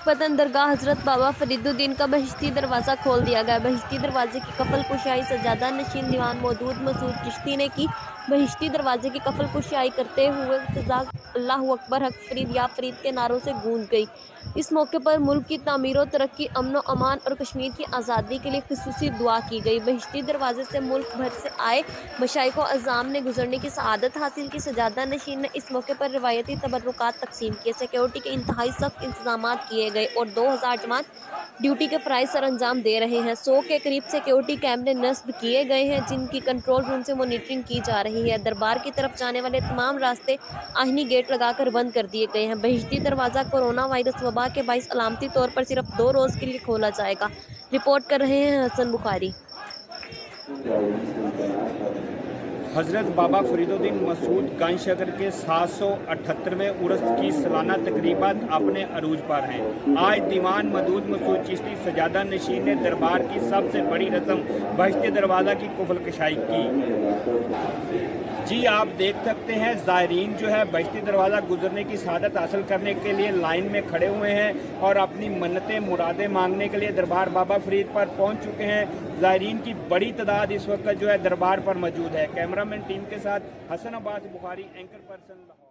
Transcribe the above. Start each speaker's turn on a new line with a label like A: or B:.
A: पतन दरगाह हजरत बाबा फरीदुद्दीन का बहिश्ती दरवाज़ा खोल दिया गया। बहिश्ती दरवाजे की कफल कुशाई सज्जादा नशीन दीवान मौदूद मसूद चिश्ती ने की। बहिश्ती दरवाजे की कफल कुशाई करते हुए फिजा अल्लाहू अकबर हक फरीद या फरीद के नारों से गूंज गई। इस मौके पर मुल्क की तामीर तरक्की, अमन अमान और कश्मीर की आज़ादी के लिए खुसूसी दुआ की गई। बहिश्ती दरवाजे से मुल्क भर से आए मशाइख व अज़ाम ने गुजरने की सआदत हासिल की। सज्जादा नशीन ने इस मौके पर रिवायती तबर्रुकात तकसीम किए। सिक्योरिटी के इंतहाई सख्त इंतजाम किए गए और 2000 जमात ड्यूटी के फ़राइज़ सर अंजाम दे रहे हैं। 100 के करीब सिक्योरिटी कैमरे नस्ब किए गए हैं, जिनकी कंट्रोल रूम से मॉनिटरिंग की जा रही है। दरबार की तरफ जाने वाले तमाम रास्ते आहिनी गेट लगाकर बंद कर दिए गए हैं। बहिश्ती दरवाज़ा कोरोना वायरस वबा के बाइस अलामती तौर पर सिर्फ 2 रोज़ के लिए खोला जाएगा। रिपोर्ट कर रहे हैं हसन बुखारी।
B: हज़रत बाबा फरीदुद्दीन मसूद गंजशकर के 778वें उर्स की सालाना तकरीबात अपने अरूज पर हैं। आज दीवान मदूद मसूद चिश्ती सजादा नशीन ने दरबार की सबसे बड़ी रस्म बहिश्ती दरवाज़ा की कुफल कशाई की। जी आप देख सकते हैं ज़ायरीन जो है बहिश्ती दरवाज़ा गुजरने की सआदत हासिल करने के लिए लाइन में खड़े हुए हैं और अपनी मन्नतें मुरादें मांगने के लिए दरबार बाबा फरीद पर पहुंच चुके हैं। ज़ायरीन की बड़ी तादाद इस वक्त जो है दरबार पर मौजूद है। कैमरामैन टीम के साथ हसन अब्बास बुखारी, एंकर पर्सन।